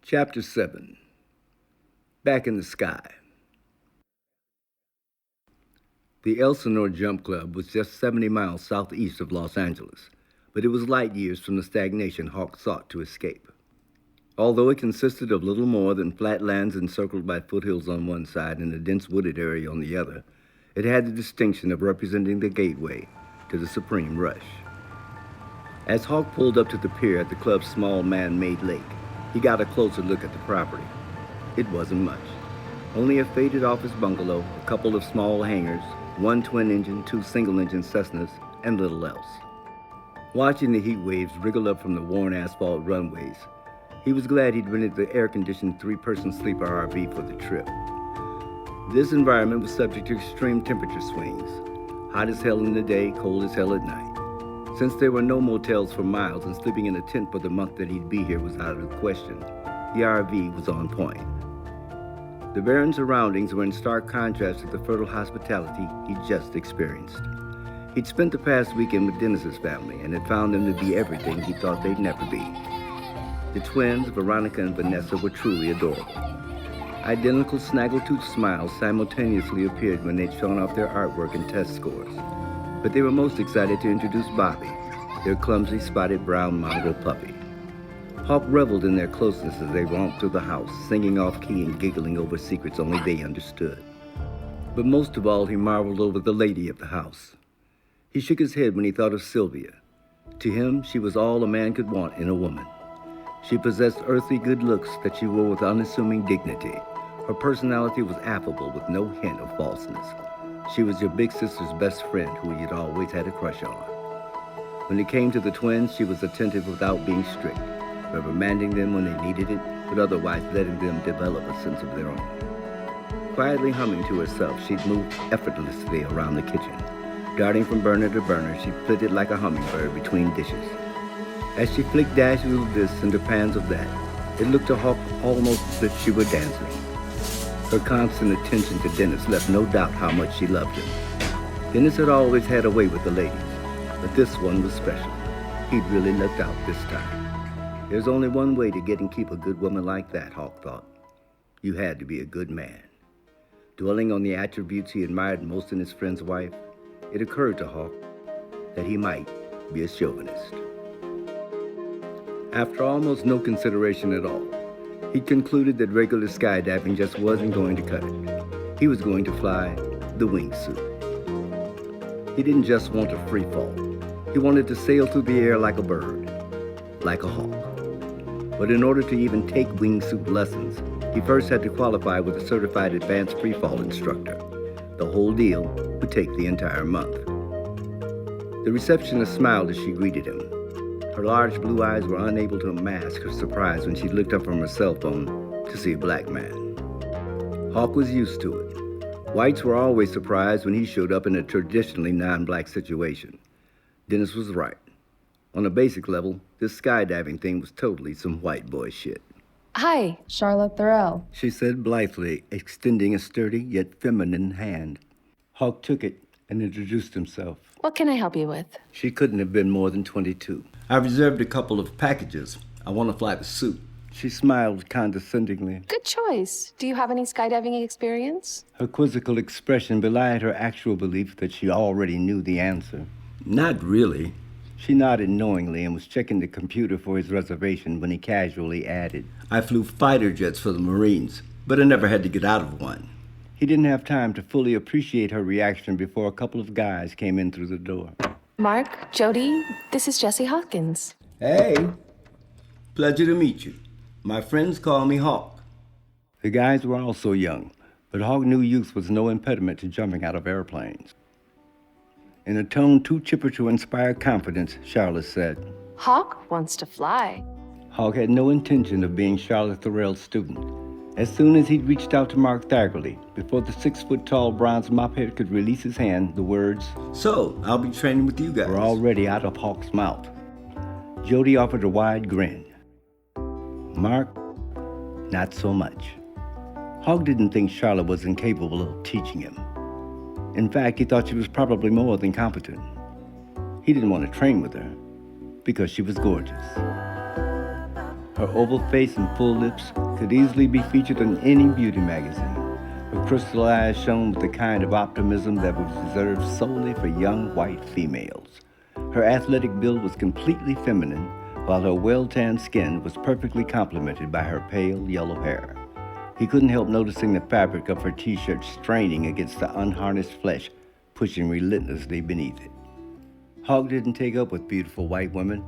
Chapter 7. Back in the Sky. The Elsinore Jump Club was just 70 miles southeast of Los Angeles, but it was light years from the stagnation Hawk sought to escape. Although it consisted of little more than flat lands encircled by foothills on one side and a dense wooded area on the other, it had the distinction of representing the gateway to the supreme rush. As Hawk pulled up to the pier at the club's small man-made lake, he got a closer look at the property. It wasn't much. Only a faded office bungalow, a couple of small hangars, one twin-engine, two single-engine Cessnas, and little else. Watching the heat waves wriggle up from the worn asphalt runways, he was glad he'd rented the air-conditioned three-person sleeper RV for the trip. This environment was subject to extreme temperature swings, hot as hell in the day, cold as hell at night. Since there were no motels for miles and sleeping in a tent for the month that he'd be here was out of the question, the RV was on point. The barren surroundings were in stark contrast to the fertile hospitality he'd just experienced. He'd spent the past weekend with Dennis's family and had found them to be everything he thought they'd never be. The twins, Veronica and Vanessa, were truly adorable. Identical snaggletooth smiles simultaneously appeared when they'd shown off their artwork and test scores. But they were most excited to introduce Bobby, their clumsy spotted brown mongrel puppy. Hawk reveled in their closeness as they romped through the house, singing off-key and giggling over secrets only they understood. But most of all, he marveled over the lady of the house. He shook his head when he thought of Sylvia. To him, she was all a man could want in a woman. She possessed earthly good looks that she wore with unassuming dignity. Her personality was affable with no hint of falseness. She was your big sister's best friend who you'd always had a crush on. When it came to the twins, she was attentive without being strict, reprimanding them when they needed it, but otherwise letting them develop a sense of their own. Quietly humming to herself, she'd moved effortlessly around the kitchen. Darting from burner to burner, she flitted like a hummingbird between dishes. As she flicked dashes of this into pans of that, it looked to Hawk almost as if she were dancing. Her constant attention to Dennis left no doubt how much she loved him. Dennis had always had a way with the ladies, but this one was special. He'd really lucked out this time. There's only one way to get and keep a good woman like that, Hawk thought. You had to be a good man. Dwelling on the attributes he admired most in his friend's wife, it occurred to Hawk that he might be a chauvinist. After almost no consideration at all, he concluded that regular skydiving just wasn't going to cut it. He was going to fly the wingsuit. He didn't just want a free fall. He wanted to sail through the air like a bird, like a hawk. But in order to even take wingsuit lessons, he first had to qualify with a certified advanced freefall instructor. The whole deal would take the entire month. The receptionist smiled as she greeted him. Her large blue eyes were unable to mask her surprise when she looked up from her cell phone to see a black man. Hawk was used to it. Whites were always surprised when he showed up in a traditionally non-black situation. Dennis was right. On a basic level, this skydiving thing was totally some white boy shit. Hi, Charlotte Thorell. She said blithely, extending a sturdy yet feminine hand. Hawk took it and introduced himself. What can I help you with? She couldn't have been more than 22. I reserved a couple of packages. I want to fly the suit. She smiled condescendingly. Good choice. Do you have any skydiving experience? Her quizzical expression belied her actual belief that she already knew the answer. Not really. She nodded knowingly and was checking the computer for his reservation when he casually added, I flew fighter jets for the Marines, but I never had to get out of one. He didn't have time to fully appreciate her reaction before a couple of guys came in through the door. Mark, Jody, this is Jessie Hawkins. Hey, pleasure to meet you. My friends call me Hawk. The guys were also young, but Hawk knew youth was no impediment to jumping out of airplanes. In a tone too chipper to inspire confidence, Charlotte said, Hawk wants to fly. Hawk had no intention of being Charlotte Thorell's student. As soon as he'd reached out to Mark Thaggerly, before the 6-foot-tall bronze mophead could release his hand, the words, So, I'll be training with you guys, were already out of Hawk's mouth. Jody offered a wide grin. Mark, not so much. Hawk didn't think Charlotte was incapable of teaching him. In fact, he thought she was probably more than competent. He didn't want to train with her because she was gorgeous. Her oval face and full lips could easily be featured in any beauty magazine. Her crystal eyes shone with the kind of optimism that was reserved solely for young white females. Her athletic build was completely feminine, while her well-tanned skin was perfectly complemented by her pale yellow hair. He couldn't help noticing the fabric of her t-shirt straining against the unharnessed flesh, pushing relentlessly beneath it. Hawk didn't take up with beautiful white women.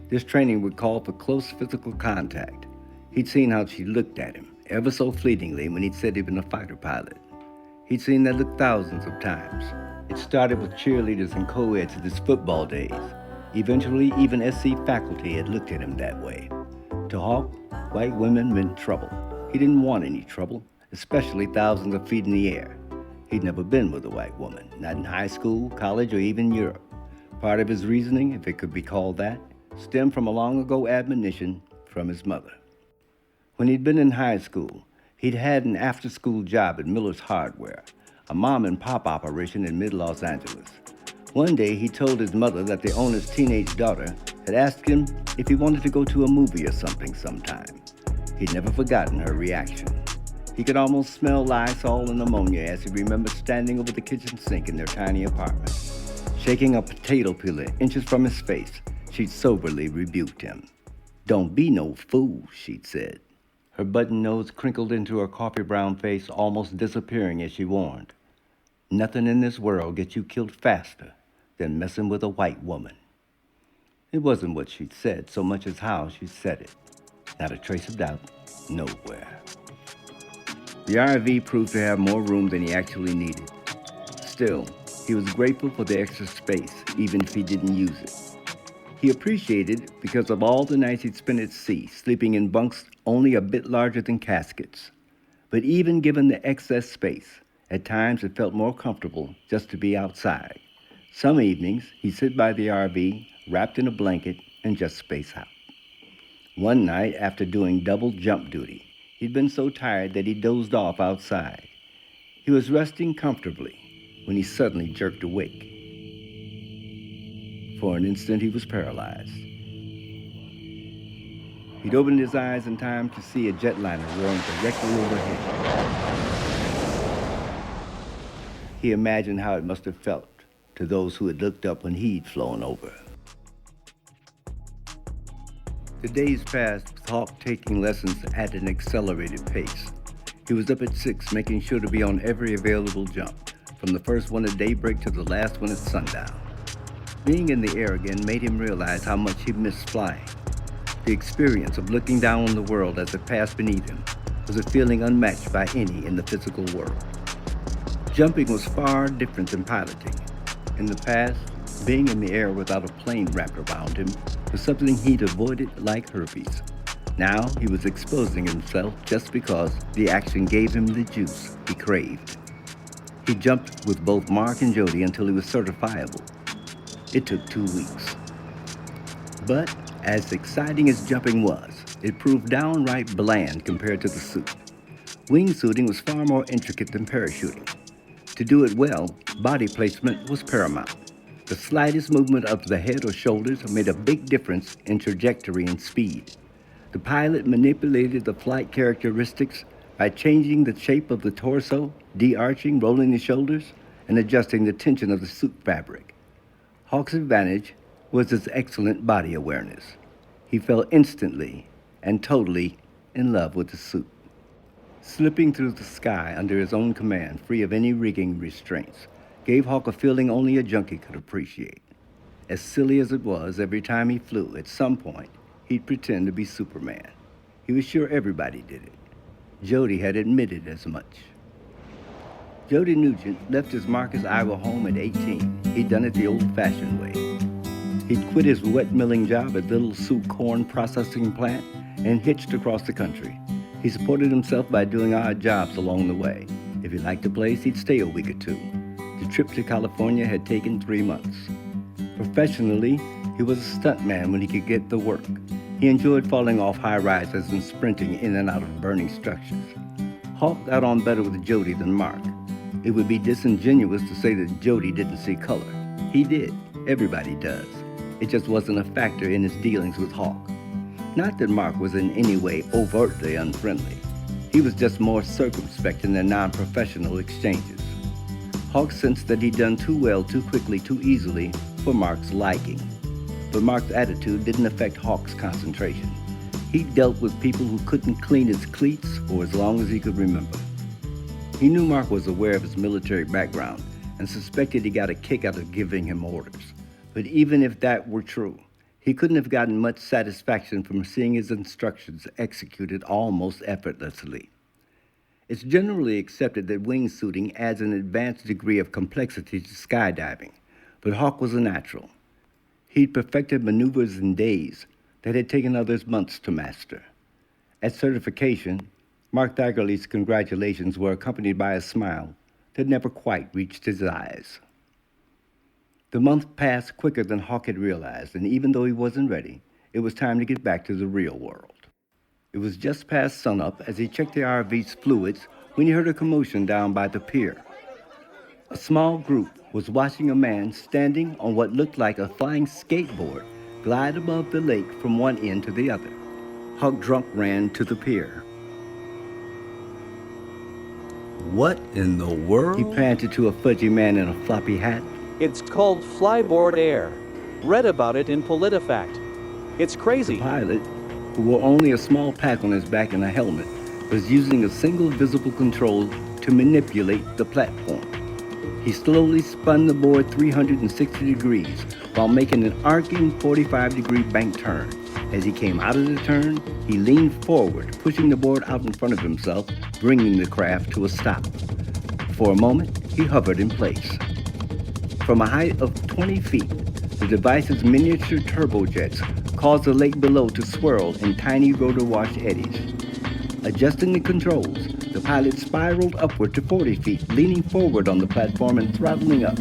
This training would call for close physical contact. He'd seen how she looked at him, ever so fleetingly, when he'd said he'd been a fighter pilot. He'd seen that look thousands of times. It started with cheerleaders and co-eds at his football days. Eventually, even SC faculty had looked at him that way. To Hawk, white women meant trouble. He didn't want any trouble, especially thousands of feet in the air. He'd never been with a white woman, not in high school, college, or even Europe. Part of his reasoning, if it could be called that, stemmed from a long-ago admonition from his mother. When he'd been in high school, he'd had an after-school job at Miller's Hardware, a mom-and-pop operation in mid-Los Angeles. One day, he told his mother that the owner's teenage daughter had asked him if he wanted to go to a movie or something sometime. He'd never forgotten her reaction. He could almost smell Lysol and ammonia as he remembered standing over the kitchen sink in their tiny apartment. Shaking a potato peeler inches from his face, she'd soberly rebuked him. "Don't be no fool," she'd said. Her button nose crinkled into her coffee brown face, almost disappearing as she warned. "Nothing in this world gets you killed faster than messing with a white woman." It wasn't what she'd said so much as how she said it. Not a trace of doubt, nowhere. The RV proved to have more room than he actually needed. Still, he was grateful for the extra space, even if he didn't use it. He appreciated it because of all the nights he'd spent at sea, sleeping in bunks only a bit larger than caskets. But even given the excess space, at times it felt more comfortable just to be outside. Some evenings, he'd sit by the RV, wrapped in a blanket, and just space out. One night, after doing double jump duty, he'd been so tired that he dozed off outside. He was resting comfortably when he suddenly jerked awake. For an instant, he was paralyzed. He'd opened his eyes in time to see a jetliner roaring directly overhead. He imagined how it must have felt to those who had looked up when he'd flown over. The days passed with Hawk taking lessons at an accelerated pace. He was up at 6, making sure to be on every available jump, from the first one at daybreak to the last one at sundown. Being in the air again made him realize how much he missed flying. The experience of looking down on the world as it passed beneath him was a feeling unmatched by any in the physical world. Jumping was far different than piloting. In the past, being in the air without a plane wrapped around him was something he'd avoided like herpes. Now he was exposing himself just because the action gave him the juice he craved. He jumped with both Mark and Jody until he was certifiable. It took 2 weeks. But as exciting as jumping was, it proved downright bland compared to the suit. Wingsuiting was far more intricate than parachuting. To do it well, body placement was paramount. The slightest movement of the head or shoulders made a big difference in trajectory and speed. The pilot manipulated the flight characteristics by changing the shape of the torso, de-arching, rolling the shoulders, and adjusting the tension of the suit fabric. Hawk's advantage was his excellent body awareness. He fell instantly and totally in love with the suit. Slipping through the sky under his own command, free of any rigging restraints, gave Hawk a feeling only a junkie could appreciate. As silly as it was, every time he flew, at some point, he'd pretend to be Superman. He was sure everybody did it. Jody had admitted as much. Jody Nugent left his Marcus, Iowa home at 18. He'd done it the old-fashioned way. He'd quit his wet milling job at Little Sioux corn processing plant and hitched across the country. He supported himself by doing odd jobs along the way. If he liked a place, he'd stay a week or two. The trip to California had taken 3 months. Professionally, he was a stuntman when he could get the work. He enjoyed falling off high rises and sprinting in and out of burning structures. Hawk got on better with Jody than Mark. It would be disingenuous to say that Jody didn't see color. He did. Everybody does. It just wasn't a factor in his dealings with Hawk. Not that Mark was in any way overtly unfriendly. He was just more circumspect in their non-professional exchanges. Hawk sensed that he'd done too well, too quickly, too easily for Mark's liking. But Mark's attitude didn't affect Hawk's concentration. He dealt with people who couldn't clean his cleats for as long as he could remember. He knew Mark was aware of his military background and suspected he got a kick out of giving him orders. But even if that were true, he couldn't have gotten much satisfaction from seeing his instructions executed almost effortlessly. It's generally accepted that wingsuiting adds an advanced degree of complexity to skydiving, but Hawk was a natural. He'd perfected maneuvers in days that had taken others months to master. At certification, Mark Thaggerly's congratulations were accompanied by a smile that never quite reached his eyes. The month passed quicker than Hawk had realized, and even though he wasn't ready, it was time to get back to the real world. It was just past sunup as he checked the RV's fluids when he heard a commotion down by the pier. A small group was watching a man standing on what looked like a flying skateboard glide above the lake from one end to the other. Hawk Drunk ran to the pier. What in the world? He panted to a fudgy man in a floppy hat. It's called Flyboard Air. Read about it in PolitiFact. It's crazy. The pilot, who wore only a small pack on his back and a helmet, was using a single visible control to manipulate the platform. He slowly spun the board 360 degrees while making an arcing 45-degree bank turn. As he came out of the turn, he leaned forward, pushing the board out in front of himself, bringing the craft to a stop. For a moment, he hovered in place. From a height of 20 feet, the device's miniature turbojets caused the lake below to swirl in tiny rotor-wash eddies. Adjusting the controls, the pilot spiraled upward to 40 feet, leaning forward on the platform and throttling up.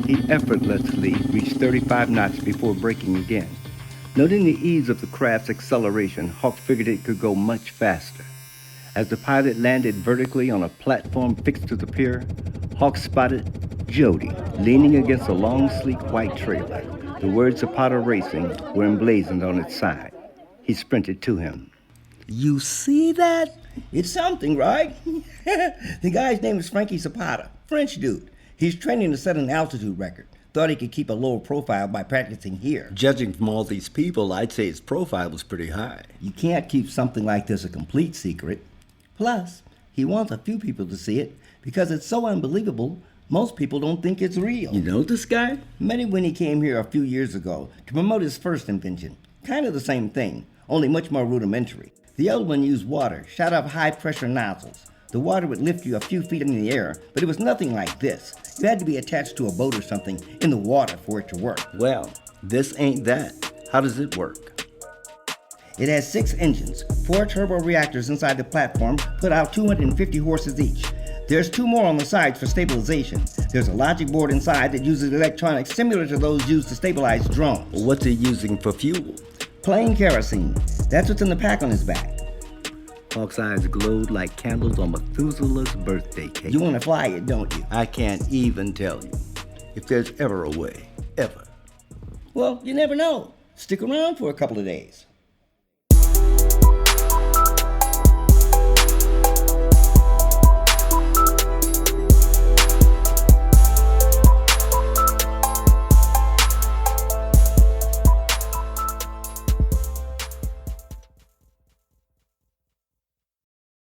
He effortlessly reached 35 knots before braking again. Noting the ease of the craft's acceleration, Hawk figured it could go much faster. As the pilot landed vertically on a platform fixed to the pier, Hawk spotted Jody leaning against a long, sleek white trailer. The words Zapata Racing were emblazoned on its side. He sprinted to him. You see that? It's something, right? The guy's name is Frankie Zapata, French dude. He's training to set an altitude record. Thought he could keep a lower profile by practicing here. Judging from all these people, I'd say his profile was pretty high. You can't keep something like this a complete secret. Plus, he wants a few people to see it because it's so unbelievable, most people don't think it's real. You know this guy? Met him when he came here a few years ago to promote his first invention. Kind of the same thing, only much more rudimentary. The old one used water, shot up high-pressure nozzles. The water would lift you a few feet in the air, but it was nothing like this. You had to be attached to a boat or something in the water for it to work. Well, this ain't that. How does it work? It has 6 engines, 4 turbo reactors inside the platform, put out 250 horses each. There's 2 more on the sides for stabilization. There's a logic board inside that uses electronics similar to those used to stabilize drones. What's it using for fuel? Plain kerosene. That's what's in the pack on his back. Hawk's eyes glowed like candles on Methuselah's birthday cake. You want to fly it, don't you? I can't even tell you. If there's ever a way. Ever. Well, you never know. Stick around for a couple of days.